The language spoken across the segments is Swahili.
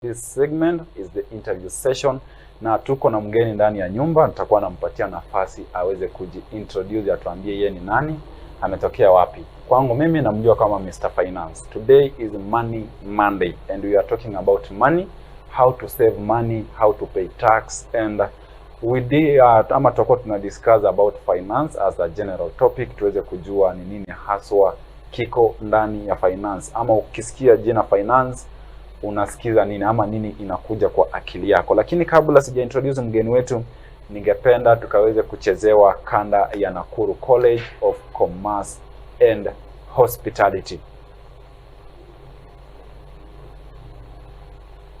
This segment is the interview session, na tuko na mgeni ndani ya nyumba. Nitakuwa nampatia nafasi aweze kujiintroduce, atuambie yeye ni nani, ametokea wapi. Kwangu mimi namjua kama Mr. Finance. Today is Money Monday and we are talking about money, how to save money, how to pay tax, and ama tutakuwa tuna discuss about finance as a general topic, tuweze kujua ni nini haswa kiko ndani ya finance, ama ukisikia jina finance unasikiza nini ama nini inakuja kwa akili yako. Lakini kabla sija introduce mgeni wetu, ningependa tukaweze kuchezewa kanda ya Nakuru College of Commerce and Hospitality.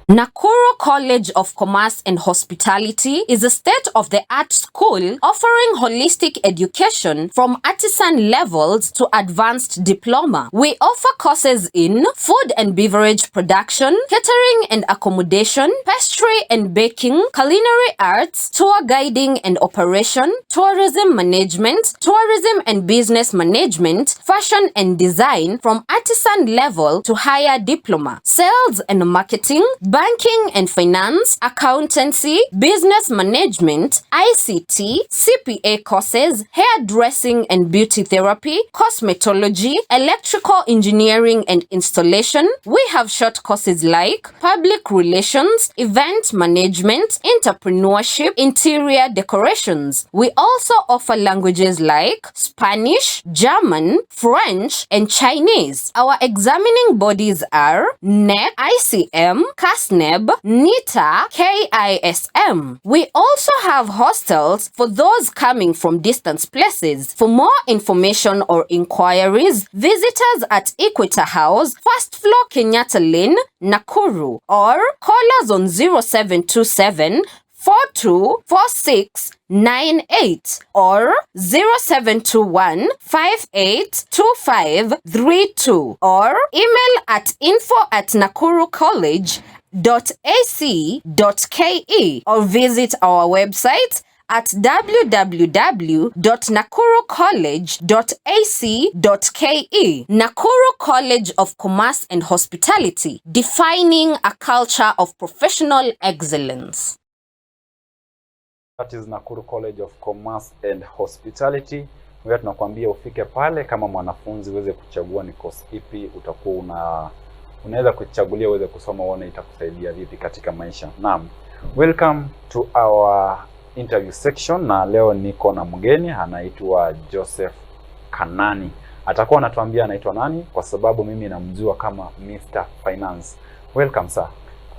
Nakuru College of Commerce and Hospitality is a state-of-the-art school offering holistic education from artisan levels to advanced diploma. We offer courses in food and beverage production, catering and accommodation, pastry and baking, culinary arts, tour guiding and operation, tourism management, tourism and business management, fashion and design from artisan level to higher diploma, sales and marketing, banking and finance, accountancy, business management, ICT, CPA courses, hairdressing and beauty therapy, cosmetology, electrical engineering and installation. We have short courses like public relations, event management, entrepreneurship, interior decorations. We also offer languages like Spanish, German, French, and Chinese. Our examining bodies are NEC, ICM, CASNEB, NITA, KISM. We also have hostels for those coming from distance places. For more information or inquiries, visit us at Equator House, first floor Kenyatta Lane, Nakuru, or call us on 0727 424698 or 0721 582532 or email at info@nakurucollege.ac.ke or visit our website at www.nakurucollege.ac.ke. Nakuru College of Commerce and Hospitality, defining a culture of professional excellence. That is Nakuru College of Commerce and Hospitality. Wewe tunakwambia ufike pale kama mwanafunzi uweze kuchagua ni course ipi utakuwa unaweza kuchagulia uweze kusoma, uone itakusaidia vipi katika maisha. Naam. Welcome to our interview section, na leo niko na mgeni anaitwa Joseph Kanani. Atakuwa anatuambia anaitwa nani kwa sababu mimi namjua kama Mr. Finance. Welcome sir.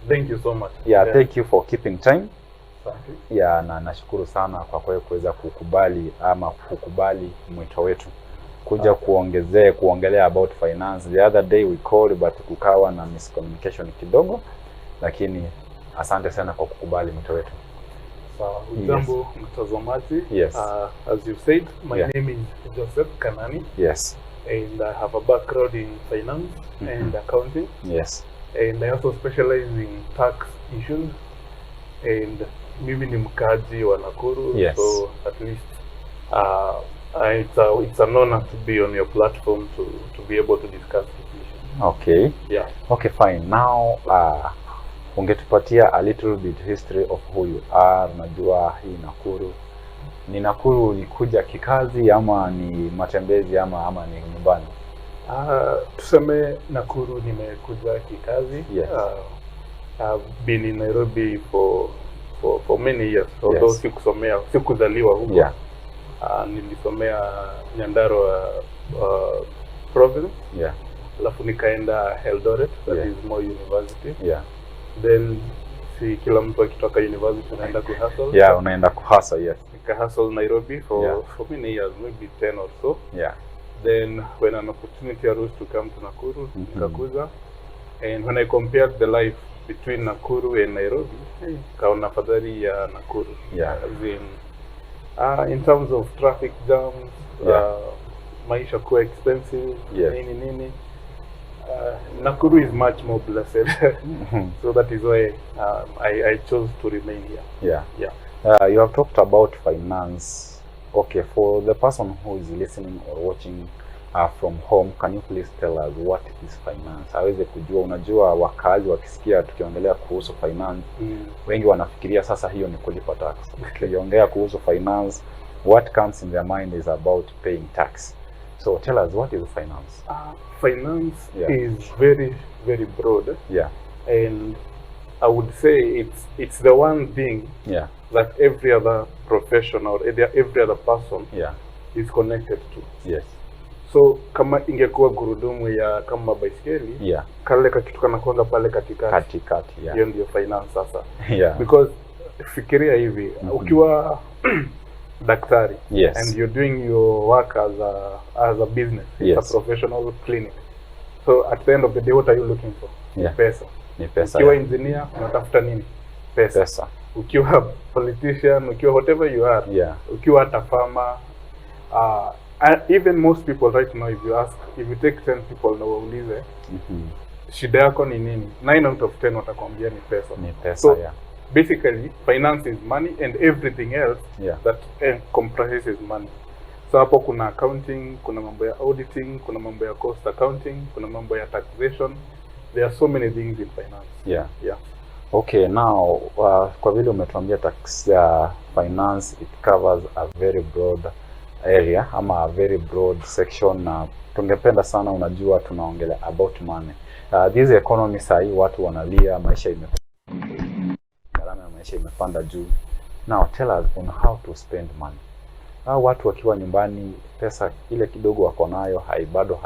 Thank you so much. Yeah, thank you for keeping time. Yeah, na nashukuru sana kwa kuweza kukubali mwito wetu kuja kuongelea about finance. The other day we called but kukawa na miscommunication kidogo, lakini asante sana kwa kukubali mwito wetu. Ujambo mtazamaji. Yes. As you said, my name is Joseph Kanani. Yes. And I have a background in finance and accounting. Yes. And I also specialize in tax issues. And mimi ni mkaji wa Nakuru. Yes. So at least it's an honor to be on your platform to be able to discuss this issue. Okay. Yeah. Okay, fine. Now ungetupatia a little bit history of who you are. Najua hii Nakuru ulikuja kikazi ama ni matembezi ama ni nyumbani? Tuseme Nakuru nimekuja kikazi. Yes. I've been in Nairobi for many years. Although sikuzaliwa huko. Yeah. Nilisomea Nyandarua province. Yeah. Alafu nikaenda Eldoret, that Yeah. is Moi University. Yeah. Then kila mtu akitoka university unaenda kuhustle. Yeah, unaenda kuhustle, yes. Nikahustle Nairobi for many years, maybe 10 or so. Yeah. Then when an opportunity arose to come to Nakuru, nikakuja. And when I compared the life between Nakuru and Nairobi, kaona fadhali ya Nakuru. Yeah. In terms of traffic jams, Yeah. maisha kuwa expensive, Yes. nini. Nakuru is much more blessed. So that is why I chose to remain here. Yeah. Yeah. You have talked about finance. Okay, for the person who is listening or watching from home, can you please tell us what is finance? Aweze kujua. Unajua wakazi wakisikia tukiongelea kuhusu finance, wengi wanafikiria sasa hiyo ni kulipa tax. Tukiongea kuhusu finance, what comes in their mind is about paying tax. So tell us, what is finance? Finance is very, very broad. Yeah. And I would say it's the one thing that every other profession or every other person is connected to. Yes. So kama ingekuwa gurudumu ya kama baiskeli, kale kakitu kanakuanga pale katikati. Hiyo ndio finance sasa. Because fikiria hivi, ukiwa daktari and you're doing your work as a business, it's a professional clinic. So at the end of the day, what are you looking for? Pesa. Ukiwa engineer, unatafuta nini? Pesa. Ukiwa politician, ukiwa whatever you are, ukiwa hata farmer, even most people right now, if you take 10 people na waulize shida yako ni nini, 9 out of 10 watakwambia ni pesa. So basically finance is money and everything else that comprises money. So hapo kuna accounting, kuna mambo ya auditing, kuna mambo ya cost accounting, kuna mambo ya taxation. There are so many things in finance. Okay, now kwa vile umetuambia tax finance, it covers a very broad area ama a very broad section, na tungependa sana, unajua tunaongelea about money. This economy sahi watu wanalia, maisha gharama ya maisha imepanda juu. Now tell us on how to spend money. Watu wakiwa nyumbani, pesa ile kidogo wako nayo bado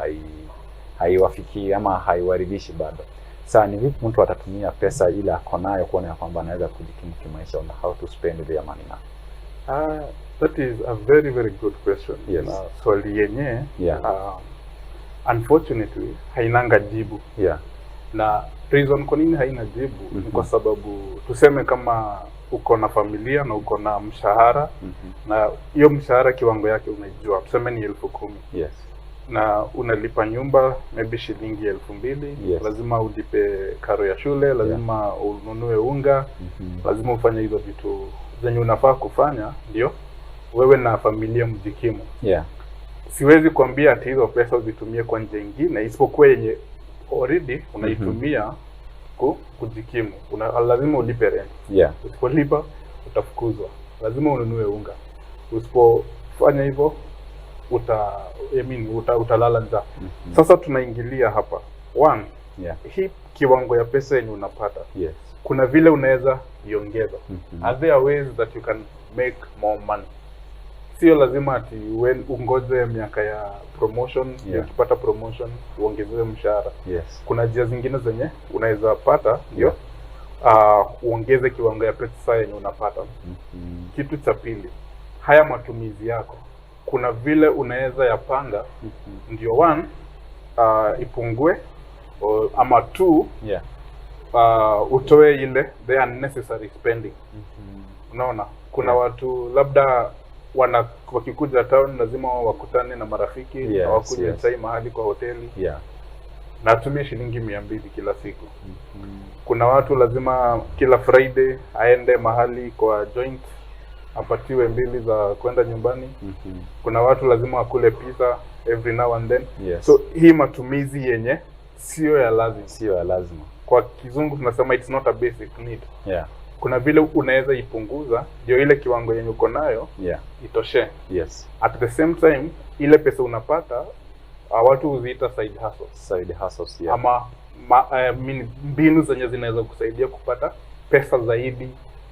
haiwafikii ama haiwaridhishi bado. Sasa ni vipi mtu atatumia pesa ile ako nayo kuona kwamba anaweza kujikimu kimaisha, on how to spend their money now? That is a very, very good question. Swali yenye unfortunately hainanga jibu. Na reason kwa nini haina jibu ni kwa sababu tuseme kama uko na familia na uko na mshahara, na hiyo mshahara kiwango yake unajua, tuseme ni 10,000. Na unalipa nyumba maybe shilingi 2,000, lazima ulipe karo ya shule, lazima ununue unga, lazima ufanye hizo vitu zenye unafaa kufanya ndio wewe na familia mjikimu. Siwezi kuambia ati hizo pesa uzitumie kwa njia nyingine isipokuwa yenye already unaitumia kujikimu. Lazima ulipe rent. Usipolipa utafukuzwa. Lazima ununue unga. Usipofanya hivyo utalala njaa. Sasa tunaingilia hapa. One, hii kiwango ya pesa yenye unapata. Kuna vile unaweza iongeza. Are there ways that you can make more money? Sio lazima ati ungoje miaka ya promotion, ukipata promotion uongezewe mshahara. Kuna njia zingine zenye unaweza pata ndio uongeze kiwango ya pesa yenye unapata. Kitu cha pili, haya matumizi yako. Kuna vile unaweza yapanga ndio one ipungue, ama two utoe ile the unnecessary spending. Unaona, kuna watu labda wakikuja town lazima wakutane na marafiki, na wakuje chai mahali kwa hoteli, na atumie shilingi 200 kila siku. Kuna watu lazima kila Friday aende mahali kwa joint apatiwe 2 za kwenda nyumbani. Kuna watu lazima wakule pizza every now and then. So hii matumizi yenye sio ya lazima. Kwa kizungu tunasema it's not a basic need. Kuna vile unaweza ipunguza ndio ile kiwango yenye uko nayo itoshe. At the same time ile pesa unapata watu huziita side hustles. Ama mbinu zenye zinaweza kusaidia kupata pesa zaidi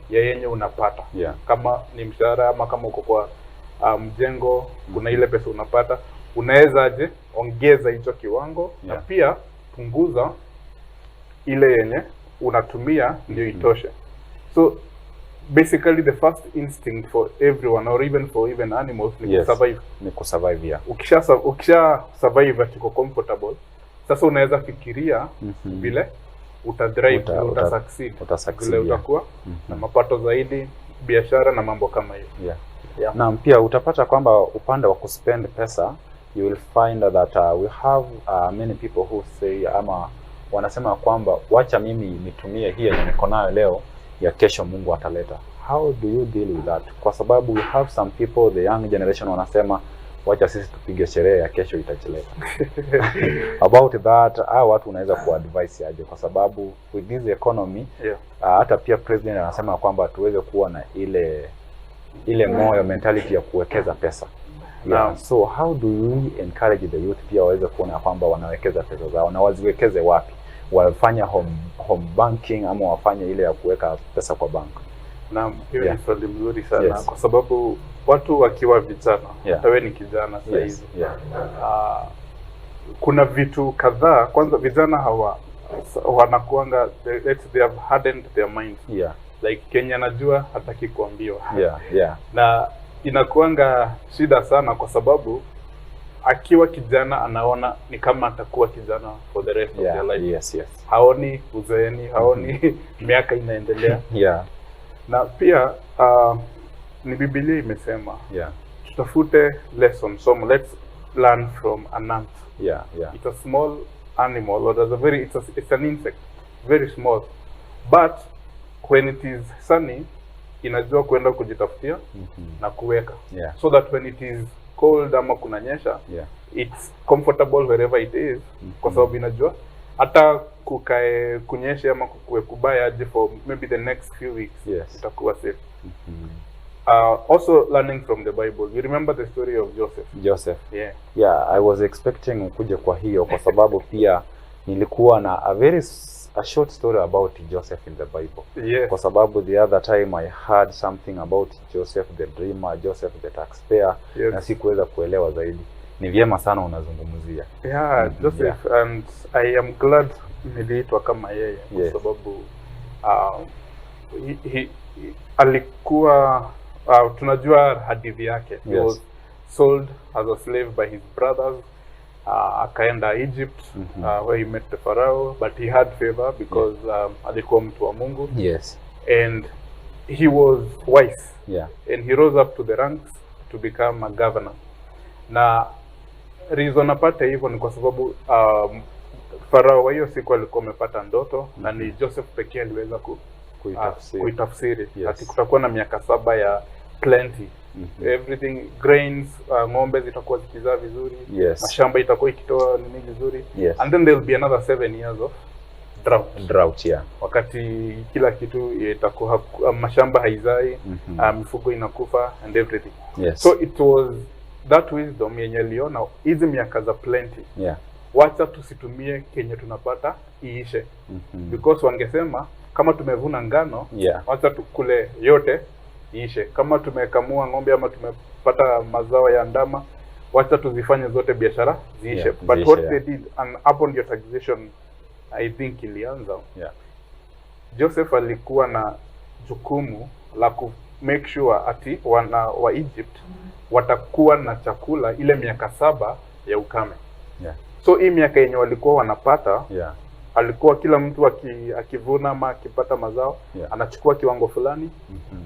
ya yenye unapata. Kama ni mshahara ama kama uko kwa mjengo, kuna ile pesa unapata, unaweza aje ongeza hicho kiwango na pia punguza ile yenye unatumia ndio itoshe. So basically the first instinct for everyone or even for animals ni survive. Ukisha survive at uko comfortable, sasa unaweza fikiria vile utadrive, utasucceed, vile utakuwa na mapato zaidi, biashara na mambo kama hiyo. Na pia utapata kwamba upande wa kuspend pesa, you will find that we have many people who say ama wanasema kwamba wacha mimi nitumie hii yenye niko nayo leo, ya kesho Mungu ataleta. How do you deal with that? Kwa sababu we have some people, the young generation wanasema wacha sisi tupige sherehe ya kesho itachelewa. About that, watu unaweza kuadvise aje, kwa sababu with this economy hata pia president anasema kwamba tuweze kuwa na ile moyo mentality ya kuwekeza pesa. So how do we encourage the youth pia waweze kuona kwamba wanawekeza pesa zao, na waziwekeze wapi? Wafanye home banking ama wafanye ile ya kuweka pesa kwa bank? Naam, hiyo ni swali mzuri sana, kwa sababu watu wakiwa vijana, hata wewe ni kijana sasa hivi, kuna vitu kadhaa. Kwanza vijana wanakuanga they have hardened their mind. Like Kenya najua hataki kuambiwa. Na inakuanga shida sana, kwa sababu akiwa kijana anaona ni kama atakuwa kijana for the rest of their life. Haoni uzeeni, haoni miaka inaendelea. Na pia ni Biblia imesema tutafute lesson, so let's learn from an ant. It's a small animal, or it's an insect, very small, but when it is sunny inajua kwenda kujitafutia na kuweka, so that when it is cold ama kunanyesha, it's comfortable wherever it is, kwa sababu inajua hata kukae kunyeshe ama kukue kubaya aje for maybe the next few weeks, itakuwa safe. Also learning from the Bible, you remember the story of Joseph? I was expecting ukuje kwa hiyo, kwa sababu pia nilikuwa na a short story about Joseph in the Bible. Kwa sababu the other time I heard something about Joseph the dreamer, Joseph the taxpayer, na sikuweza kuelewa zaidi. Ni vyema sana unazungumzia. Joseph, and I am glad niliitwa kama yeye, kwa sababu alikuwa tunajua hadithi yake. He was sold as a slave by his brothers. Akaenda Egypt, where he met the Pharaoh, but he had favor because alikuwa mtu wa Mungu. And he was wise. And he rose up to the ranks to become a governor. Na reason apate hivyo ni kwa sababu Pharaoh wa hiyo siku alikuwa amepata ndoto, na ni Joseph pekee aliweza kuitafsiri. Ati kutakuwa na miaka 7 ya plenty. Everything, grains, ng'ombe zitakuwa zikizaa vizuri, mashamba itakuwa ikitoa nini vizuri, and then there will be another 7 years of drought. Wakati kila kitu itakuwa mashamba haizai, mifugo inakufa and everything. So it was that wisdom yenye liona hizi miaka za plenty, wacha tusitumie kenye tunapata iishe. Because wangesema kama tumevuna ngano, wacha tukule yote iishe. Kama tumekamua ng'ombe ama tumepata mazao ya ndama, wacha tuzifanye zote biashara ziishe. But what they did, and upon your taxation I think ilianza, Joseph alikuwa na jukumu la ku make sure ati wana wa Egypt watakuwa na chakula ile miaka 7 ya ukame. So hii miaka yenye walikuwa wanapata, alikuwa kila mtu akivuna ama akipata mazao, anachukua kiwango fulani,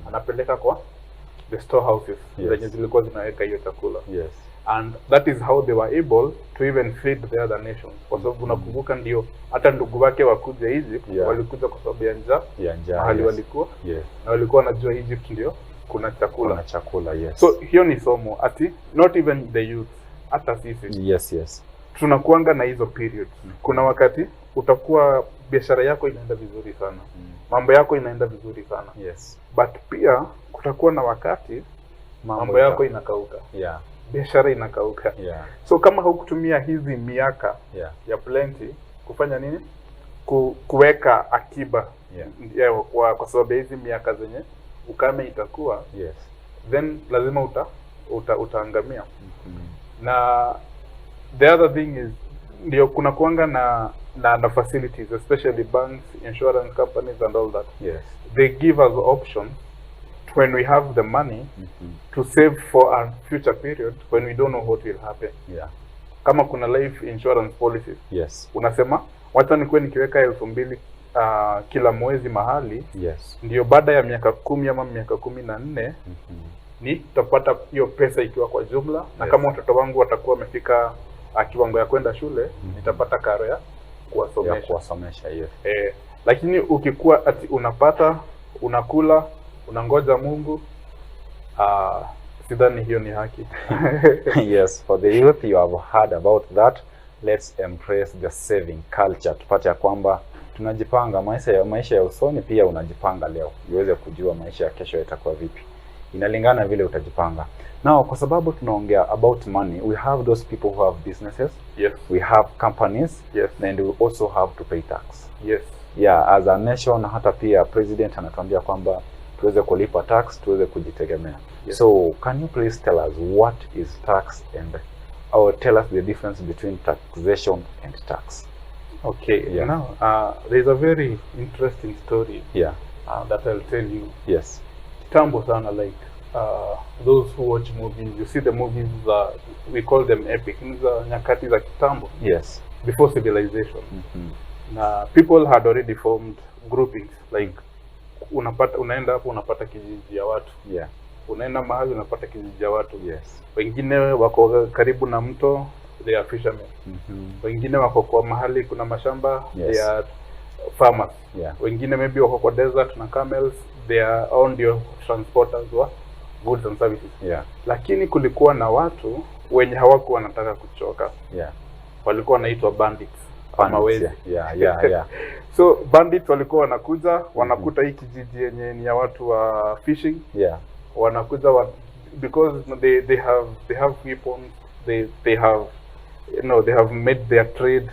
anapeleka kwa the storehouses zenye zilikuwa zinaweka hiyo chakula. And that is how they were able to even feed the other nations. Kwa sababu unakumbuka ndio hata ndugu wake wakuja Egypt, walikuja kwa sababu ya njaa mahali walikuwa, na walikuwa wanajua Egypt ndio kuna chakula. So hiyo ni somo ati not even the youth, hata sisi tunakuanga na hizo periods. Kuna wakati utakuwa biashara yako inaenda vizuri sana, mambo yako inaenda vizuri sana, but pia kutakuwa na wakati mambo yako inakauka, biashara inakauka. So kama hukutumia hizi miaka ya plenty kufanya nini, kuweka akiba kwa sababu hizi miaka zenye ukame itakuwa, then lazima utaangamia. Na the other thing is, ndio kuna kuanga na facilities, especially banks, insurance companies and all that. They give us options when we have the money to save for a future period when we don't know what will happen. Kama kuna life insurance policies, unasema wacha nikuwe nikiweka 2,000 kila mwezi mahali, ndio baada ya miaka 10 ama miaka 14 ni tutapata hiyo pesa ikiwa kwa jumla, na kama watoto wangu watakuwa wamefika kiwango ya kwenda shule, nitapata karo ya kuwasomesha. Lakini ukikuwa ati unapata, unakula, unangoja Mungu, Sidhani hiyo ni haki. Yes, for the youth you have heard about that. Let's embrace the saving culture. Tupate ya kwamba tunajipanga maisha ya usoni, pia unajipanga leo uweze kujua maisha ya kesho yatakuwa vipi. Inalingana vile utajipanga. Now, kwa sababu tunaongea about money, we have those people who have businesses. Yes. We have companies. Yes. And we also have to pay tax. Yes. Yeah, as a nation, hata pia president anatuambia kwamba tuweze kulipa tax, tuweze kujitegemea. Yes. So, can you please tell us what is tax or tell us the difference between taxation and tax? Okay. Yeah. Now, there's a very interesting story. Yeah. That I'll tell you. Yes. Kitambo sana, like those who watch movies, you see the movies, we call them epic. Nyakati za kitambo. Yes. Before civilization. People had already formed groupings, like unaenda hapo unapata kijiji ya watu. Yeah. Unaenda mahali unapata kijiji ya watu. Yes. Wengine wako karibu na mto, they are fishermen. Wengine wako kwa mahali kuna mashamba, yes. They are farmers. Yeah. Wengine maybe wako kwa desert na camels, they are on your transporters wa goods and services. Yeah. Lakini kulikuwa na watu wenye hawakuwa wanataka kuchoka. Yeah. Walikuwa wanaitwa bandits. Mawezi. Yeah. So bandits walikuwa wanakuja, wanakuta hii kijiji yenye ni ya watu wa fishing. Yeah. Wanakuja because they have weapons, they have, you know, they have made their trade,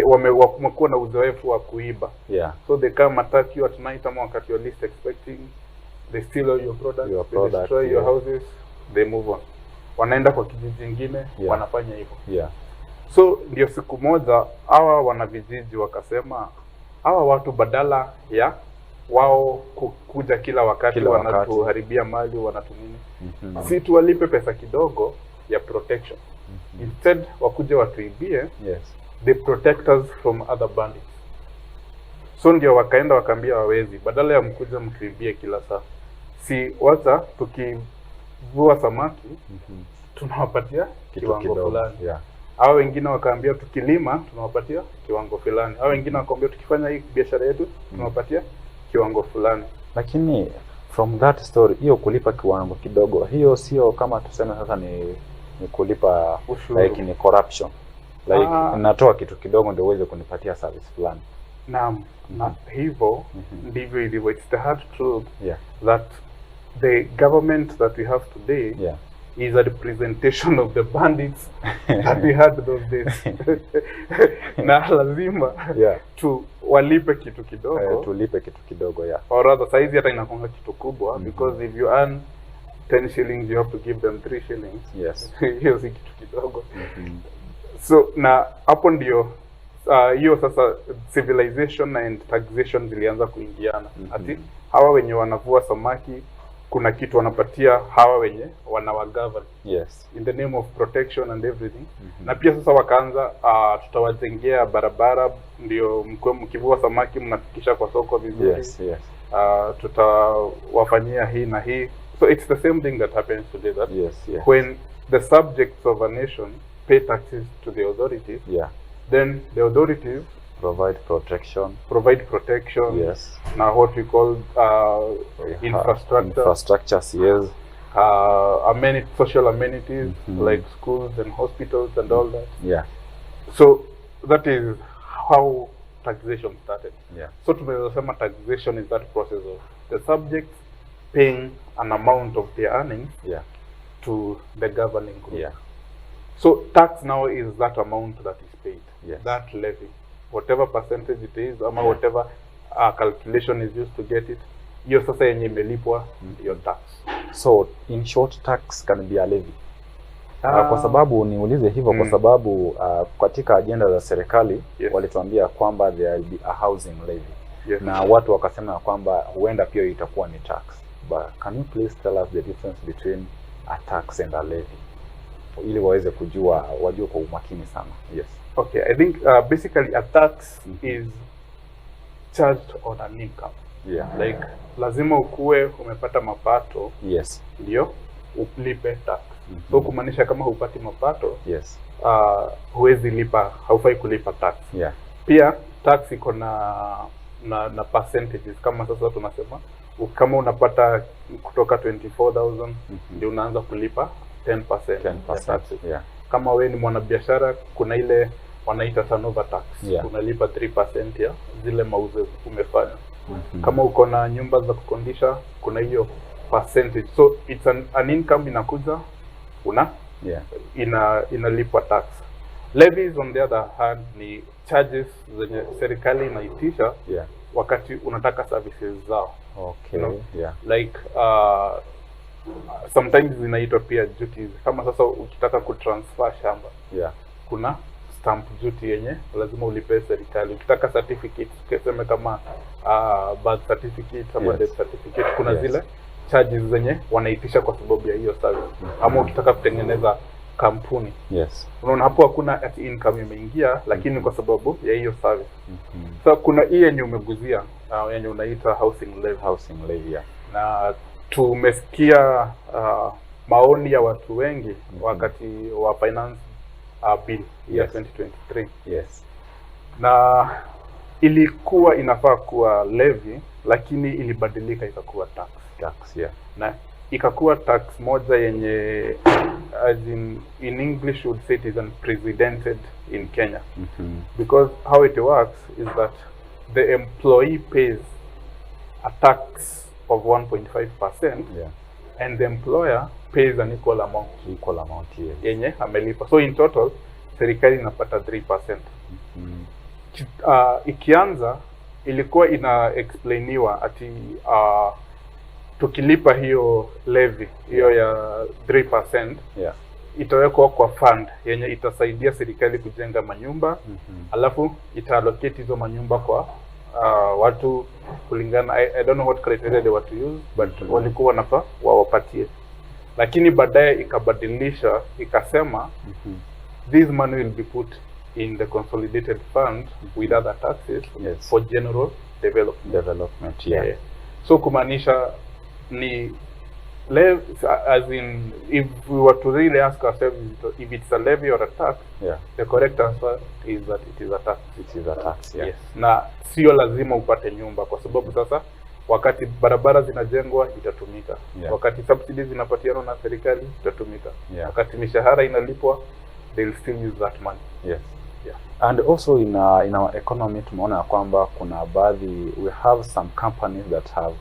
wamekuwa na uzoefu wa kuiba. Yeah. So they come attack you at night ama wakati you're least expecting. They steal all your products, they destroy your houses, they move on. Wanaenda kwa kijiji kingine, wanafanya hivyo. Yeah. So ndio siku moja hawa wanavijiji wakasema hawa watu badala ya wao kuja kila wakati wanatuharibia mali, wanatunini. Si tuwalipe pesa kidogo ya protection. Instead wakuje watuibie. Yes. They protect us from other bandits. So ndio wakaenda wakaambia wawezi, badala ya mkuja mtuibie kila saa, si wacha tukivua samaki tunawapatia kiwango fulani. Yeah. Hao wengine wakaambia tukilima tunawapatia kiwango fulani. Hao wengine wakaambia tukifanya hii biashara yetu tunawapatia kiwango fulani. Lakini from that story, hiyo kulipa kiwango kidogo, hiyo sio kama tuseme sasa ni kulipa ushuru. Like ni corruption. Like natoa kitu kidogo ndio uweze kunipatia service fulani. Naam. Na hivyo ndivyo ilivyo. It's the hard truth that the government that we have today is a representation of the bandits that we had those days. Na lazima tu walipe kitu kidogo. Tulipe kitu kidogo, or rather saizi hata inakonga kitu kubwa, because if you earn 10 shillings you have to give them 3 shillings. Yes. Hiyo si kitu kidogo. So na hapo ndio hiyo sasa civilization and taxation zilianza kuingiana. Ati hawa wenye wanavua samaki kuna kitu wanapatia hawa wenye wanawagovern. Yes. In the name of protection and everything. Na pia sasa wakaanza tutawajengea barabara ndio mkivua samaki mnafikisha kwa soko vizuri. Yes. Tutawafanyia hii na hii. So it's the same thing that happens today, that yes. When the subjects of a nation pay taxes to the authorities, then the authorities provide protection. Yes. Now what we call infrastructures, yes. Social amenities like schools and hospitals and all that. Yeah. So that is how taxation started. Yeah. So tunaweza sema taxation is that process of the subjects paying an amount of their earnings to the governing group. Yeah. So tax now is that amount that is paid. Yes. That levy, whatever percentage it is, ama whatever calculation is used to get it, hiyo sasa yenye imelipwa your tax. So in short, tax can be a levy. Kwa sababu niulize hivyo kwa sababu katika agenda za serikali walituambia kwamba there will be a housing levy. Yes. Na watu wakasema kwamba huenda pia itakuwa ni tax. But can you please tell us the difference between a tax and a levy? Ili waweze wajue kwa umakini sana. Yes. Okay, I think basically a tax is charged on an income. Yeah. Like lazima ukuwe umepata mapato. Yes. Ndio ulipe tax. So kumaanisha kama hupati mapato, huwezi lipa, haufai kulipa tax. Yeah. Pia tax iko na percentages, kama sasa tunasema kama unapata kutoka 24,000 ndio unaanza kulipa 10%. Yeah. Kama we ni mwanabiashara, kuna ile wanaita turnover tax. Yeah. Unalipa 3% ya zile mauzo umefanya. Kama uko na nyumba za kukondisha, kuna hiyo percentage. So it's an income inakuja, inalipwa tax. Levies on the other hand ni charges zenye serikali inaitisha wakati unataka services zao. Okay. You know? Like sometimes zinaitwa pia duties. Kama sasa ukitaka kutransfer shamba, kuna stamp duty yenye lazima ulipe serikali. Ukitaka certificate, kuseme kama birth certificate ama death certificate, kuna zile charges zenye wanaitisha kwa sababu ya hiyo service. Ama ukitaka kutengeneza kampuni, unaona hapo hakuna ati income imeingia, lakini kwa sababu ya hiyo service. So kuna hii yenye umeguzia yenye unaita housing levy. Na tumesikia maoni ya watu wengi wakati wa finance bill ya 2023. Na ilikuwa inafaa kuwa levy, lakini ilibadilika ikakuwa tax. Na ikakuwa tax moja yenye as in English would say it is unprecedented in Kenya. Because how it works is that the employee pays a tax of 1.5%, and the employer pays an equal amount yenye amelipa. So in total serikali inapata 3%. Ikianza ilikuwa ina explainiwa ati tukilipa hiyo levy hiyo ya 3%, itawekwa kwa fund yenye itasaidia serikali kujenga manyumba, alafu itaallocate hizo manyumba kwa watu kulingana, I don't know what criteria they were to use, but walikuwa wanafaa wawapatie. Lakini baadaye ikabadilisha ikasema this money will be put in the consolidated fund with other taxes for general development. So kumaanisha ni as in, if we were to really ask ourselves if it's a levy or a tax, the correct answer is that it is a tax. Yes. Na sio lazima upate nyumba, kwa sababu sasa wakati barabara zinajengwa itatumika, wakati subsidies zinapatiana na serikali itatumika, wakati mishahara inalipwa they'll still use that money. And also in our economy tumeona kwamba kuna baadhi, we have some companies that have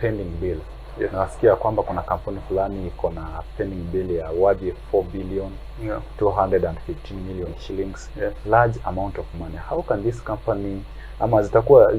pending bills. Nasikia kwamba kuna kampuni fulani iko na pending bill ya worth 4 billion 215 million shillings. Large amount of money. How can this company, ama zitakuwa,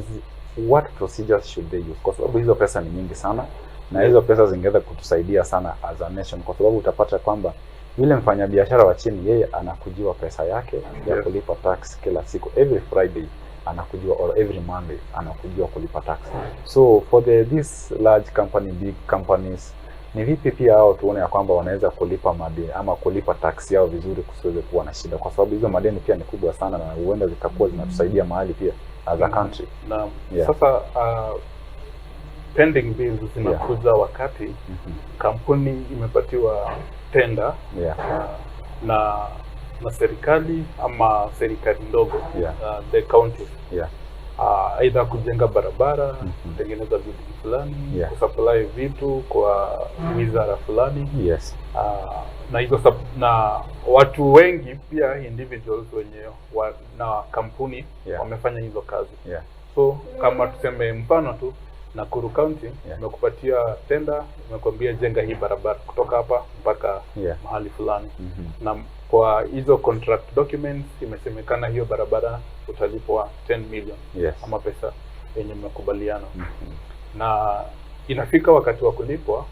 what procedures should they use? Kwa sababu hizo pesa ni nyingi sana, na hizo pesa zingeweza kutusaidia sana as a nation, kwa sababu utapata kwamba yule mfanyabiashara wa chini yeye anakujiwa pesa yake ya kulipa tax kila siku, every Friday anakujiwa, or every Monday anakujiwa kulipa tax. So for this large company, big companies, ni vipi pia hao tuone ya kwamba wanaweza kulipa madeni ama kulipa tax yao vizuri kusiweze kuwa na shida, kwa sababu hizo madeni pia ni kubwa sana na huenda zitakuwa zinatusaidia mahali pia as a country. Sasa pending bills zinakuja wakati kampuni imepatiwa tenda na serikali ama serikali ndogo, the county, either kujenga barabara, kutengeneza vitu fulani, kusupply vitu kwa wizara fulani, na hizo na watu wengi pia individuals wenyewe na kampuni wamefanya hizo kazi. So kama tuseme mfano tu Nakuru County imekupatia tenda, imekwambia jenga hii barabara kutoka hapa mpaka mahali fulani. Na kwa hizo contract documents imesemekana hiyo barabara utalipwa 10 million ama pesa yenye mmekubaliana. Na inafika wakati wa kulipwa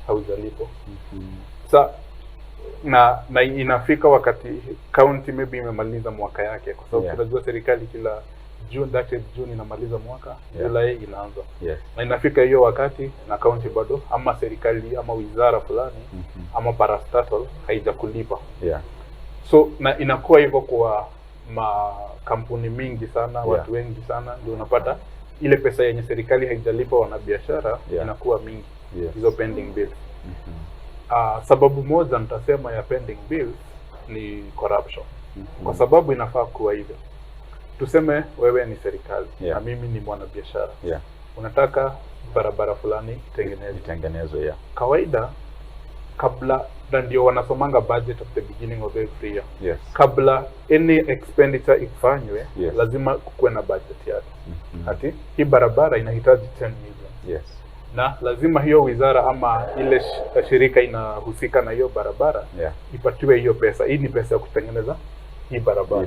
haujalipwa. Na inafika wakati county maybe imemaliza mwaka yake, kwa sababu tunajua serikali kila June, that is June inamaliza mwaka, July inaanza. Na inafika hiyo wakati na county bado ama serikali ama wizara fulani ama parastatal haijakulipa. So na inakuwa hivyo kwa makampuni mingi sana, watu wengi sana, ndio unapata ile pesa yenye serikali haijalipa wanabiashara inakuwa mingi, hizo pending bills. Sababu moja nitasema ya pending bills ni corruption. Kwa sababu inafaa kuwa hivyo. Tuseme wewe ni serikali na mimi ni mwanabiashara. Unataka barabara fulani itengenezwe. Yeah. Kawaida kabla, na ndio wanasomanga budget at the beginning of every year. Yes. Kabla any expenditure ifanywe, yes, lazima kuwe na budget yake. Ati hii barabara inahitaji 10 million. Yes. Na lazima hiyo wizara ama ile shirika inahusika na hiyo barabara, yeah, ipatiwe hiyo pesa. Hii ni pesa ya kutengeneza hii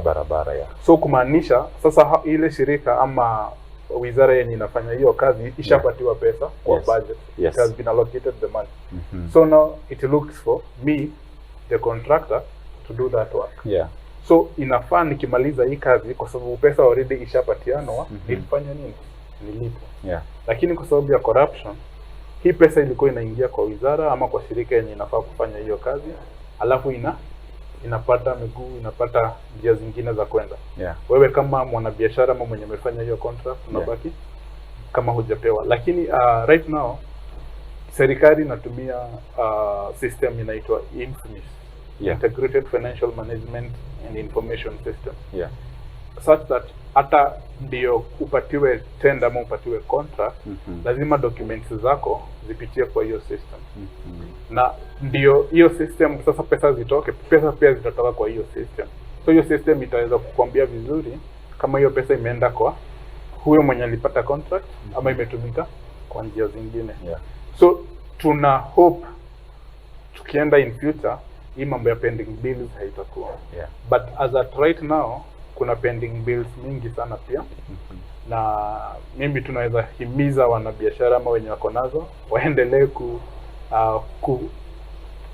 barabara. Yeah. So kumaanisha sasa ile shirika ama wizara yenye inafanya hiyo kazi ishapatiwa pesa kwa yes, budget. Yes. It has been allocated the money. So now it looks for me, the contractor, to do that work. Yeah. So inafaa nikimaliza hii kazi, kwa sababu pesa already ishapatianwa, nilifanya nini? Nilipo. Yeah. Lakini kwa sababu ya corruption, hii pesa ilikuwa inaingia kwa wizara ama kwa shirika yenye inafaa kufanya hiyo kazi, alafu inapata miguu, inapata njia zingine za kwenda. Yeah. Wewe kama mwanabiashara ama mwenye umefanya hiyo contract unabaki kama hujapewa. Lakini right now serikali inatumia system inaitwa INFINIS, Integrated Financial Management and Information System. Yeah. Such that hata ndio upatiwe tender ama upatiwe contract, lazima documents zako zipitie kwa hiyo system. Na ndio hiyo system sasa pesa zitoke, pesa pia zitatoka kwa hiyo system. So hiyo system itaweza kukwambia vizuri kama hiyo pesa imeenda kwa huyo mwenye alipata contract ama imetumika kwa njia zingine. Yeah. So tuna hope tukienda in future hii mambo ya pending bills haitakuwa. Yeah. But as at right now kuna pending bills mingi sana pia. Na mimi tunaweza himiza wanabiashara ama wenye wako nazo waendelee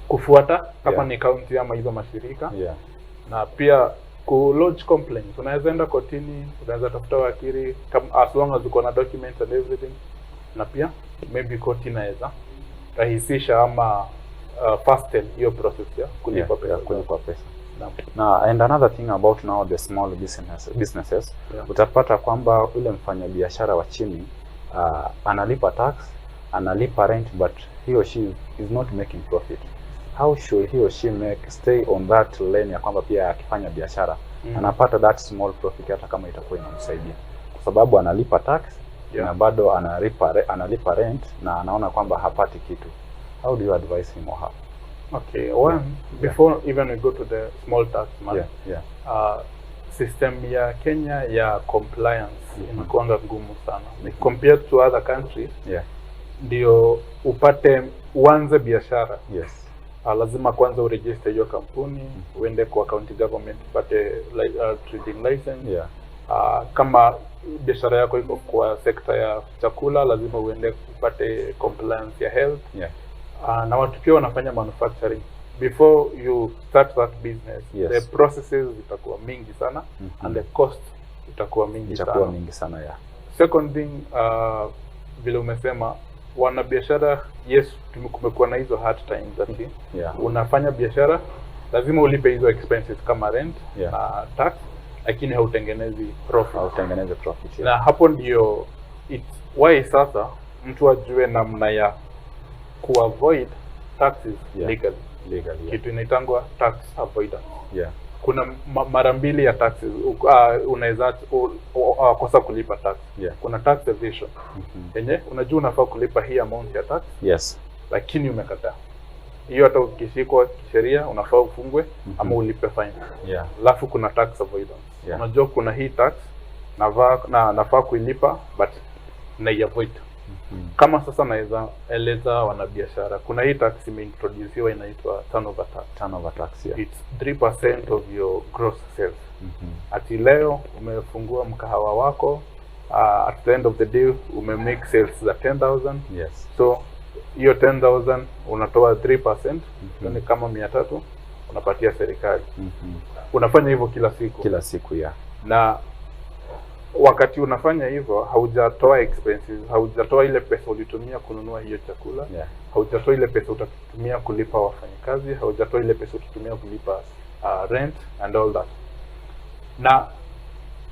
kufuata kama ni county ama hizo mashirika. Yeah. Na pia ku lodge complaints. Unaweza enda kotini, unaweza tafuta wakili as long as uko na documents and everything. Na pia maybe koti inaweza rahisisha ama fasten hiyo process ya kulipa pesa. Na and another thing about now the small businesses, utapata kwamba ule mfanyabiashara wa chini analipa tax, analipa rent, but he or she is not making profit. How should he or she stay on that lane ya kwamba pia akifanya biashara anapata that small profit hata kama itakuwa inamsaidia, kwa sababu analipa tax na bado analipa rent na anaona kwamba hapati kitu? How do you advise him or her? Okay, one, before even we go to the small tax man, system ya Kenya ya compliance inakuanga ngumu sana. Compared to other countries, ndio upate uanze biashara. Yes. Lazima kwanza uregister hiyo kampuni, uende kwa county government upate trading license. Kama biashara yako iko kwa sekta ya chakula, lazima uende upate compliance ya health. Na watu pia wanafanya manufacturing. Before you start that business, the processes itakuwa mingi sana, and the cost itakuwa mingi sana. Second thing, vile umesema, wanabiashara, yes, kumekuwa na hizo hard times ati unafanya biashara, lazima ulipe hizo expenses kama rent na tax, lakini hautengenezi profit. Na hapo ndio why sasa mtu ajue namna ya avoid taxes legally. Kitu inaitangwa tax avoidance. Kuna mara mbili ya taxes unaweza kosa kulipa tax. Kuna tax evasion. Yenye unajua unafaa kulipa hii amount ya tax. Lakini umekataa. Hiyo hata ukishikwa kisheria unafaa ufungwe ama ulipe fine. Alafu kuna tax avoidance. Unajua kuna hii tax nafaa kuilipa but na-avoid. Kama sasa naweza eleza wanabiashara, kuna hii tax imeintroduciwa inaitwa turnover tax. It's 3% of your gross sales. Ati leo umefungua mkahawa wako, at the end of the day umemake sales za 10,000. So hiyo 10,000 unatoa 3%, ni kama 300 unapatia serikali. Unafanya hivyo kila siku. Na wakati unafanya hivyo haujatoa expenses, haujatoa ile pesa ulitumia kununua hiyo chakula, haujatoa ile pesa utatumia kulipa wafanyakazi, haujatoa ile pesa utatumia kulipa rent and all that. Na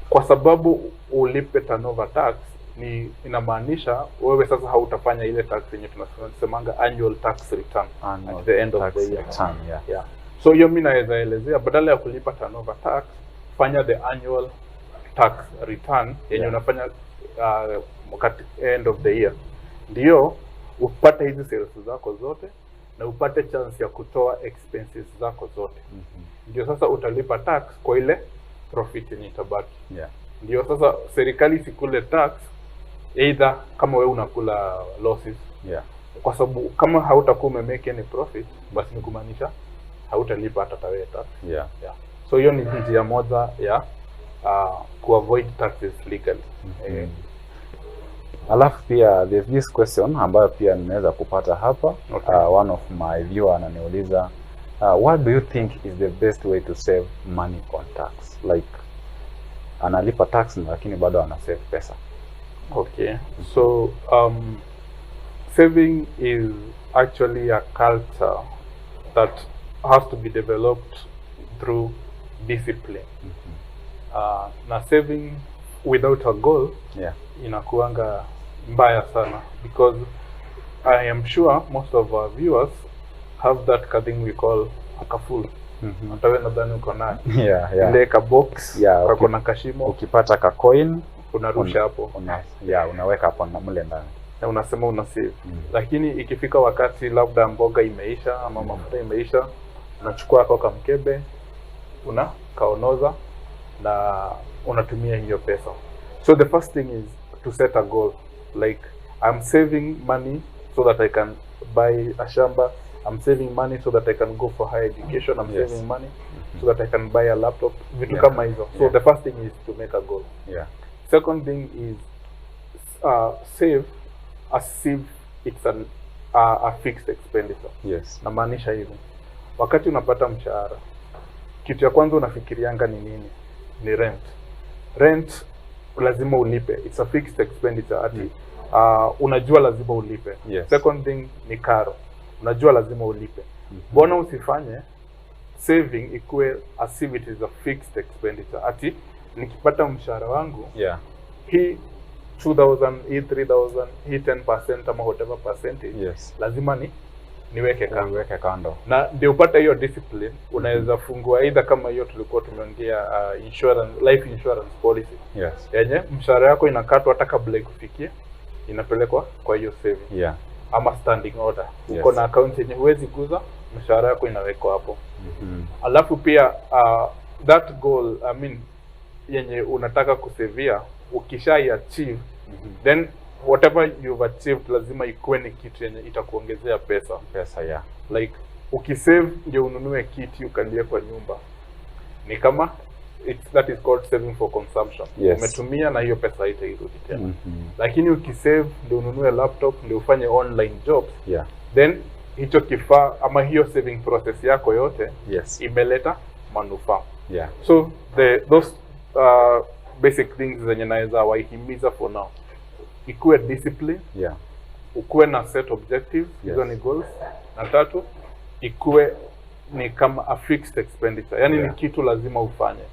kwa sababu ulipe turnover tax, ni inamaanisha wewe sasa hautafanya ile tax yenye tunasemanga annual tax return at the end of the year. So hiyo mimi naweza elezea, badala ya kulipa turnover tax, fanya the annual tax return yenye unafanya at end of the year. ndio upate hizi sales zako zote na upate chance ya kutoa expenses zako zote. Ndio sasa utalipa tax kwa ile profit yenye itabaki. Ndio sasa serikali sikule tax either kama wewe unakula losses. Kwa sababu kama hautakuwa umemake any profit, basi ni kumaanisha hautalipa hata tarehe tax. So hiyo ni njia moja ya kuavoid taxes legally. Alafu pia there's this question ambayo pia nimeweza kupata hapa. One of my viewer ananiuliza what do you think is the best way to save money on tax? Like analipa tax lakini bado ana save pesa. So saving is actually a culture that has to be developed through discipline. Na saving without a goal inakuanga mbaya sana, because I am sure most of our viewers have that thing we call a kaful. Hata wewe nadhani uko nayo. Ile ka box kako na kashimo, ukipata ka coin unarusha hapo. Unaweka hapo na mle ndani. Na unasema una save. Lakini ikifika wakati labda mboga imeisha ama mafuta imeisha, unachukua kwa mkebe, kaonoza na unatumia hiyo pesa. So the first thing is to set a goal. Like I'm saving money so that I can buy a shamba. I'm saving money so that I can go for higher education. I'm saving money so that I can buy a laptop. Vitu kama hizo. So the first thing is to make a goal. Second thing is save as if it's a fixed expenditure. Na maanisha hivi. Wakati unapata mshahara, kitu ya kwanza unafikirianga ni nini? Ni rent. Rent lazima ulipe. It's a fixed expenditure. Unajua lazima ulipe. Second thing ni karo. Unajua lazima ulipe. Mbona usifanye saving ikuwe as if it is a fixed expenditure? Nikipata mshahara wangu, hii 2,000, hii 3,000, hii 10% ama whatever percentage, lazima niweke kando. Na ndio upate hiyo discipline, unaweza fungua either kama hiyo tulikuwa tumeongea life insurance policy. Yenye mshahara yako inakatwa hata kabla ikufikie, inapelekwa kwa hiyo saving. Ama standing order. Uko na account yenye huwezi guza, mshahara yako inawekwa hapo. Alafu pia that goal, yenye unataka kusevia, ukishai-achieve, then whatever you've achieved lazima ikuwe ni kitu yenye itakuongezea pesa. Like ukisave ndio ununue kiti ukalie kwa nyumba, ni kama that is called saving for consumption. Umetumia na hiyo pesa haitairudi tena. Lakini ukisave ndio ununue laptop, ndio ufanye online jobs, then hicho kifaa ama hiyo saving process yako yote imeleta manufaa. So those basic things zenye naweza waihimiza for now. Ikuwe discipline, ukuwe na set objectives, hizo ni goals. Na tatu, ikuwe ni kama a fixed expenditure, yani ni kitu lazima ufanye.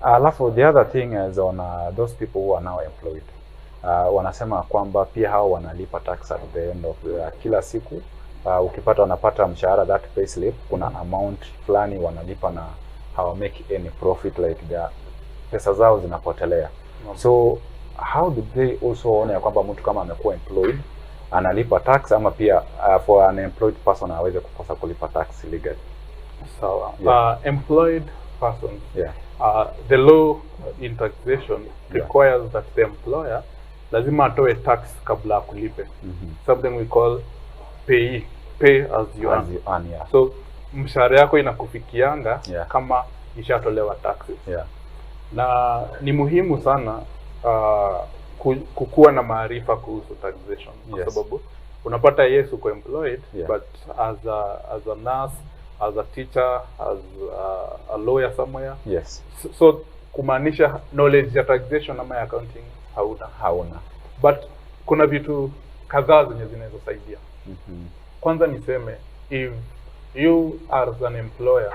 Alafu the other thing is on those people who are now employed. Wanasema kwamba pia hao wanalipa tax at the end of kila siku. Ukipata wanapata mshahara, that pay slip, kuna amount fulani wanalipa na hawa make any profit, like pesa zao zinapotelea. So how do they also ona kwamba mtu kama amekuwa employed analipa tax, ama pia for an employed person aweze kukosa kulipa tax legally? So employed person, the law in taxation requires that the employer lazima atoe tax kabla ya kulipe. Something we call pay as you earn. So mshahara yako inakufikianga kama ishatolewa taxes. Na ni muhimu sana kukuwa na maarifa kuhusu taxation, kwa sababu unapata uko employed, but as a nurse, as a teacher, as a lawyer somewhere, so kumaanisha knowledge ya taxation ama ya accounting hauna. But kuna vitu kadhaa zenye zinaweza saidia. Kwanza niseme, if you are an employer,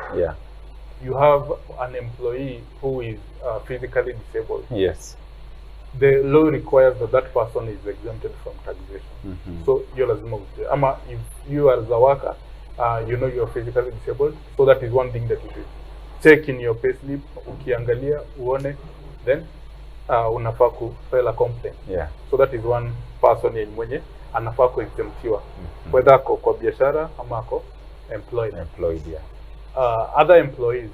you have an employee who is physically disabled, the law requires that person is exempted from taxation. So you're lazima ujue. Ama if you are a worker, you know you're physically disabled, so that is one thing that you should check in your payslip. Ukiangalia uone, then unafaa ku file a complaint. Yeah. So that is one person yenye mwenye anafaa kuexemptiwa. Whether ako kwa biashara ama ako employed. Yeah. Other employees,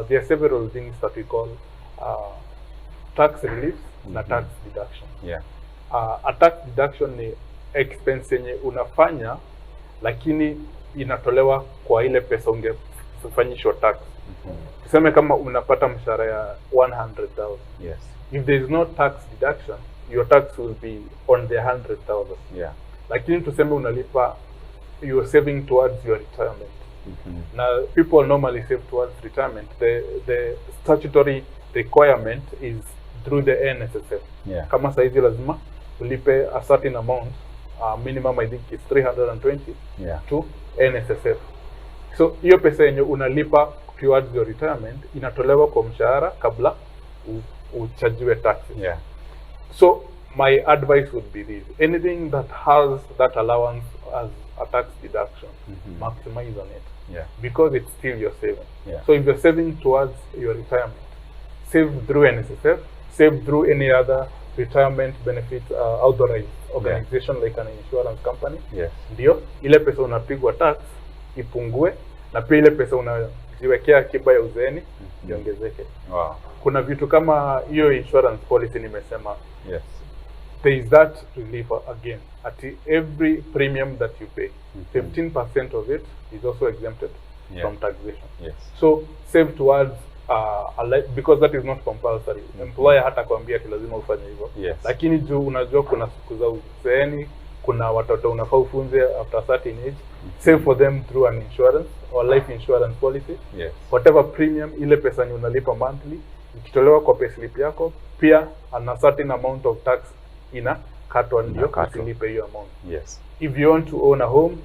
there are several things that we call tax reliefs na tax deduction. Yeah. A tax deduction ni expense yenye unafanya lakini inatolewa kwa ile pesa ungefanyishwa tax. Tuseme kama unapata mshahara ya 100,000. Yes. If there is no tax deduction, your tax will be on the 100,000. Yeah. Lakini tuseme unalipa, you are saving towards your retirement. Now people normally save towards retirement. The statutory requirement is through the NSSF. Yeah. Kama saizi lazima ulipe a certain amount, minimum I think is 320 to NSSF. So hiyo pesa yenye unalipa towards your retirement inatolewa kwa mshahara kabla uchajiwe taxes. Yeah. So my advice would be this: anything that has that allowance as a tax deduction, maximize on it. Yeah. Because it's still your saving. Yeah. So if you're saving towards your retirement, save through NSSF, save through any other retirement benefit authorized organization like an insurance company. Yes. Ndio ile pesa unapigwa tax ipungue, na pia ile pesa unajiwekea akiba ya uzeeni iongezeke. Wow. Kuna vitu kama hiyo insurance policy nimesema. Yes. There is that relief again. At every premium that you pay, 15% of it is also exempted from taxation. Yes. So save towards because that is not compulsory. Employer hata kuambia lazima ufanye hivyo. Yes. Lakini juu unajua kuna siku za uzeeni, kuna watoto unafaa ufunze after certain age, save for them through an insurance or life insurance policy. Yes. Whatever premium ile pesa ni unalipa monthly, ikitolewa kwa payslip yako, pia a certain amount of tax ina katwa ndio usilipe hiyo amount. Yes. If you want to own a home,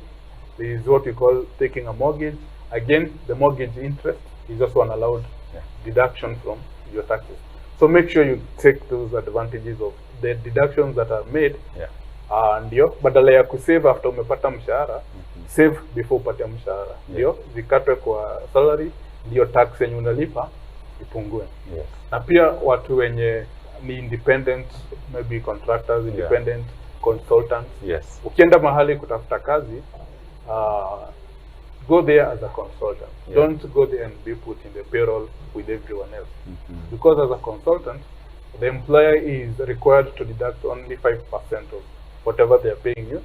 this is what we call taking a mortgage. Again, the mortgage interest is also an allowed deduction from your taxes. So make sure you take those advantages of the deductions that are made. Ndio badala ya kusave after umepata mshahara, save before upate mshahara. Ndio zikatwe kwa salary, ndio tax yenye unalipa ipungue. Yes. Na pia watu wenye ni independent, maybe contractors, independent consultants. Yes. Ukienda mahali kutafuta kazi, go there as a consultant. Don't go there and be put in the payroll with everyone else. Because as a consultant, the employer is required to deduct only 5% of whatever they are paying you,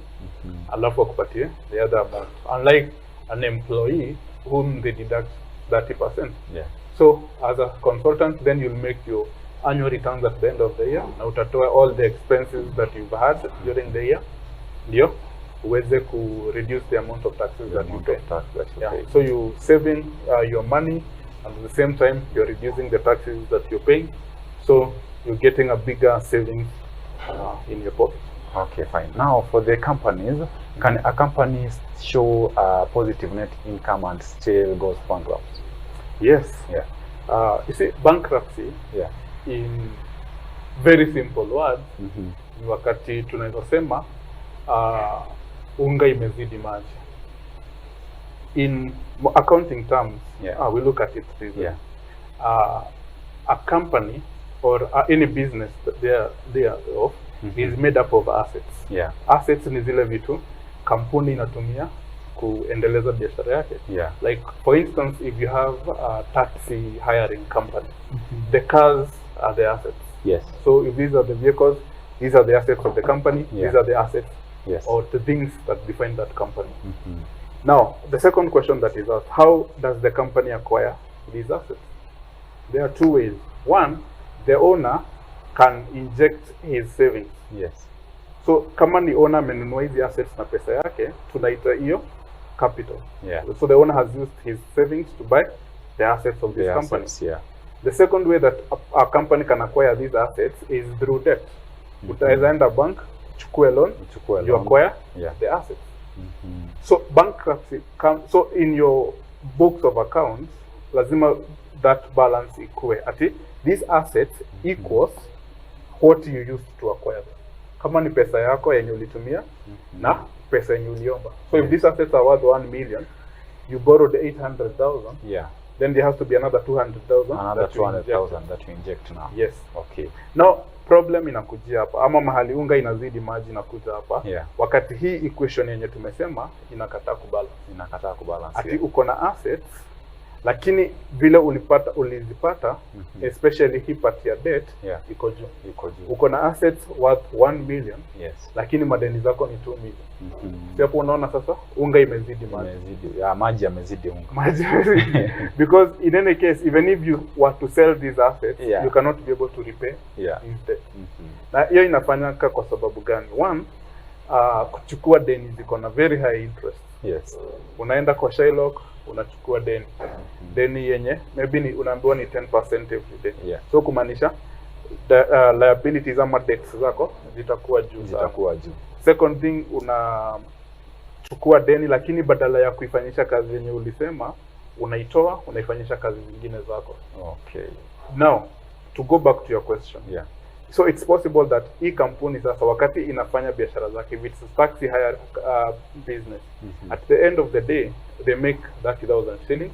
alafu akupatie the other amount. Unlike an employee whom they deduct 30%. Yeah. So as a consultant, then you'll make your annual returns at the end of the year. Na utatoa all the expenses that you've had during the year. Ndio uweze ku reduce the amount of taxes that you pay. So you saving your money, and at the same time you're reducing the taxes that you're paying. So you're getting a bigger savings in your pocket. Okay, fine. Now for the companies, can a company show a positive net income and still goes bankrupt? Yes. Yeah. You see, bankruptcy, in very simple words, ni wakati tunaweza sema unga imezidi maji. In accounting terms, we look at it this way. A company or any business that they are of is made up of assets. Assets ni zile vitu kampuni inatumia kuendeleza biashara yake. Like for instance, if you have a taxi hiring company, the cars are the assets. Yes. So if these are the vehicles, these are the assets of the company. These are the assets or the things that define that company. Now, the second question that is asked: how does the company acquire these assets? There are two ways. One, the owner can inject his savings. Yes. So kama ni owner amenunua hizi assets na pesa yake, tunaita hiyo capital. So the owner has used his savings to buy the assets of this company. The second way that a company can acquire these assets is through debt. Utaweza enda bank, chukue loan, you acquire the assets. So bankruptcy so in your books of accounts, lazima that balance ikue. Ati these assets equals what you used to acquire them. Kama ni pesa yako yenye ulitumia na pesa yenye uliomba. So if these assets are worth 1 million, you borrowed 800,000. then there has to be another 200,000. Another 200,000 that you inject now. Yes. Okay. Now problem inakujia hapa, ama mahali unga inazidi maji inakuja hapa. Yeah. Wakati hii equation yenye tumesema inakataa kubalance. Ati uko na assets lakini vile ulizipata especially hii part ya debt iko juu. Uko na assets worth 1 million. Yes. Lakini madeni zako ni 2 million. Hapo unaona sasa unga imezidi maji. Maji yamezidi unga. Maji yamezidi. Because in any case, even if you were to sell these assets, you cannot be able to repay this debt. Na hiyo inafanyika kwa sababu gani? One, kuchukua deni ziko na very high interest. Yes. Unaenda kwa Shylock, unachukua deni. Deni yenye maybe unaambiwa ni 10% every day. Yeah. So kumaanisha liabilities ama debts zako zitakuwa juu. Second thing, unachukua deni lakini badala ya kuifanyisha kazi yenye ulisema unaitoa unaifanyisha kazi zingine zako. Okay. Now to go back to your question. Yeah. So it's possible that hii kampuni sasa wakati inafanya biashara zake, if it's a taxi hire business, at the end of the day they make 30,000 shillings,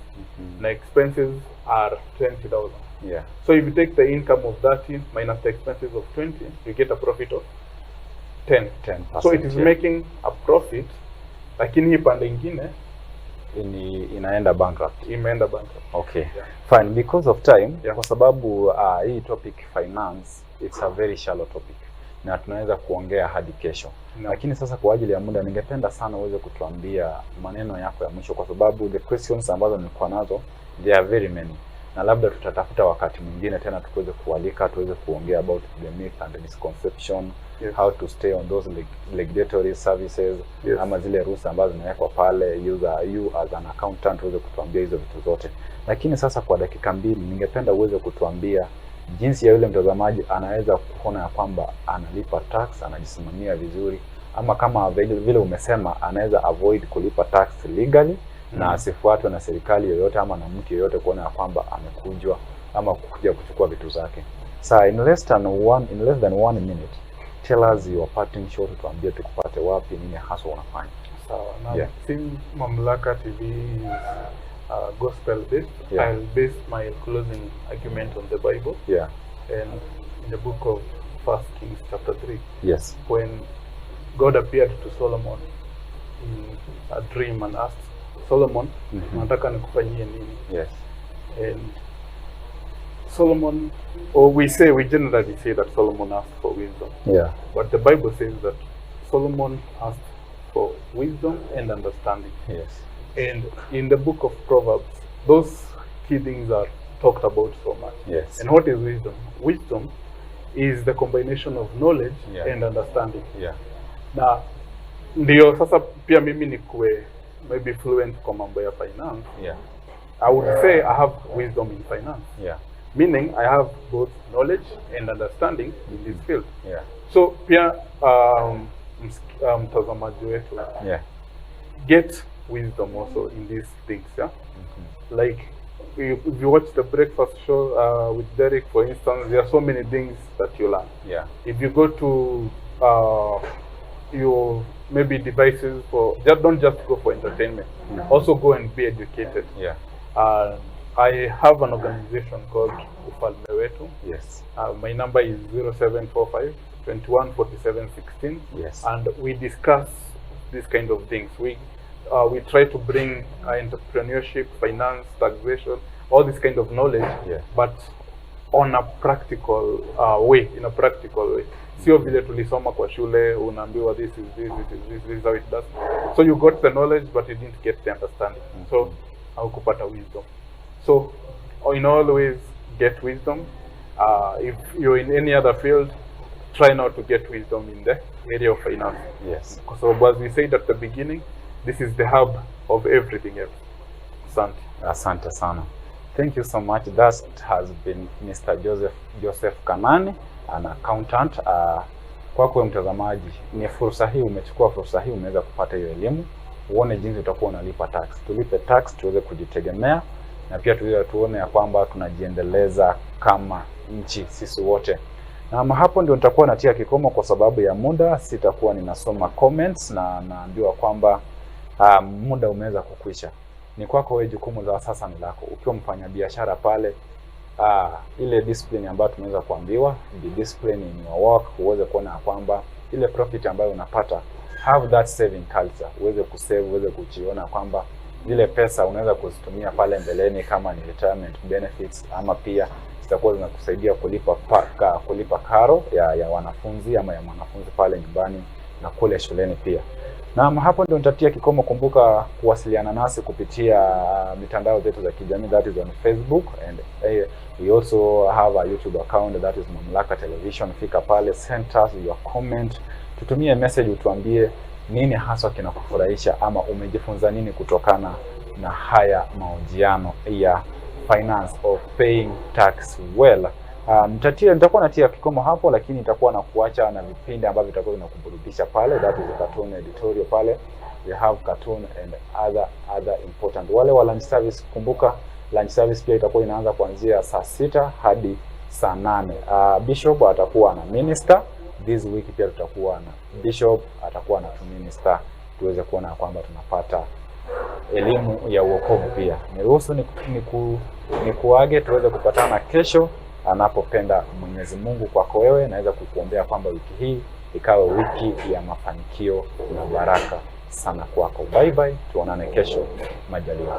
na expenses are 20,000. Yeah. So if you take the income of 30 minus the expenses of 20, you get a profit of 10%. So it is making a profit, lakini hii pande ingine inaenda bankrupt. Imeenda bankrupt. Okay. Yeah. Fine, because of time, kwa sababu hii topic finance, it's a very shallow topic. Na tunaweza kuongea hadi kesho. Lakini sasa kwa ajili ya muda ningependa sana uweze kutuambia maneno yako ya mwisho, kwa sababu the questions ambazo nilikuwa nazo there are very many. Na labda tutatafuta wakati mwingine tena tuweze kualika tuweze kuongea about the myth and the misconception, how to stay on those regulatory services, ama zile rules ambazo zinawekwa pale, you as an accountant uweze kutuambia hizo vitu zote. Lakini sasa kwa dakika 2 ningependa uweze kutuambia jinsi ya yule mtazamaji anaweza kuona ya kwamba analipa tax, anajisimamia vizuri, ama kama vile umesema anaweza avoid kulipa tax legally na asifuatwe na serikali yoyote ama na mtu yoyote kuona ya kwamba amekujwa ama kuja kuchukua vitu zake. So in less than one minute, tell us your parting shot, tuambie tukupate wapi, nini hasa unafanya. Sawa. Na Mamlaka TV is gospel based. I'll base my closing argument on the Bible. Yeah. And in the book of 1 Kings chapter 3. Yes. When God appeared to Solomon in a dream and asked Solomon, nataka nikufanyie nini? Yes. And Solomon, or we generally say that Solomon asked for wisdom. Yeah. But the Bible says that Solomon asked for wisdom and understanding. Yes. And in the book of Proverbs, those key things are talked about so much. Yes. And what is wisdom? Wisdom is the combination of knowledge and understanding. Yeah. Na ndio sasa pia mimi nikuwe maybe fluent kwa mambo ya finance. Yeah. I would say I have wisdom in finance. Yeah. Meaning I have both knowledge and understanding in this field. Yeah. So pia mtazamaji wetu, get wisdom also in these things. Yeah. Like if you watch the breakfast show with Derek, for instance, there are so many things that you learn. Yeah. If you go to your maybe devices don't just go for entertainment. Also go and be educated. Yeah. I have an organization called Ufalme Wetu. Yes. My number is 0745 21 47 16. Yes. And we discuss these kind of things. We try to bring entrepreneurship, finance, taxation, all this kind of knowledge, but on a practical way, in a practical way. Sio vile tulisoma kwa shule unaambiwa this is how it does. So you got the knowledge but you didn't get the understanding. So haukupata wisdom. So in all ways get wisdom. If you're in any other field, try not to get wisdom in the area of finance. Yes. So as we said at the beginning, this is the hub of everything else. Asante. Asante sana. Thank you so much. That has been Mr. Joseph Kanani, an accountant. Kwako mtazamaji, ni fursa hii, umechukua fursa hii, umeweza kupata hiyo elimu, uone jinsi utakuwa unalipa tax. Tulipe tax tuweze kujitegemea, na pia tuone ya kwamba tunajiendeleza kama nchi sisi wote. Na hapo ndio nitakuwa natia kikomo kwa sababu ya muda, sitakuwa ninasoma comments na naambiwa kwamba muda umeweza kukwisha. ni kwako wewe, jukumu la sasa ni lako. Ukiwa mfanya biashara pale, ile discipline ambayo tumeweza kuambiwa, be discipline in your work, uweze kuona kwamba ile profit ambayo unapata, have that saving culture, uweze kusave, uweze kujiona kwamba zile pesa unaweza kuzitumia pale mbeleni kama ni retirement benefits, ama pia zitakuwa zinakusaidia kulipa karo ya wanafunzi ama ya mwanafunzi pale nyumbani na kule shuleni pia. Na hapo ndio nitatia kikomo. Kumbuka kuwasiliana nasi kupitia mitandao zetu za kijamii, that is on Facebook, and we also have a YouTube account, that is Mamlaka Television. Fika pale, send us your comment, tutumie message, utuambie nini haswa kinakufurahisha ama umejifunza nini kutokana na haya mahojiano ya finance of paying tax well. Nitakuwa natia kikomo hapo, lakini nitakuwa na kuacha na vipindi ambavyo vitakuwa vinakuburudisha pale, that is cartoon editorial pale. We have cartoon and other important. Wale wa lunch service, kumbuka lunch service pia itakuwa inaanza kuanzia saa 6 hadi saa 8. Bishop atakuwa na minister this week, pia tutakuwa na Bishop atakuwa na minister, tuweze kuona kwamba tunapata elimu ya uokovu pia. Niruhusu nikuage, tuweze kupatana kesho anapopenda Mwenyezi Mungu. Kwako wewe, naweza kukuombea kwamba wiki hii ikawa wiki ya mafanikio na baraka sana kwako. Bye bye, tuonane kesho majaliwa.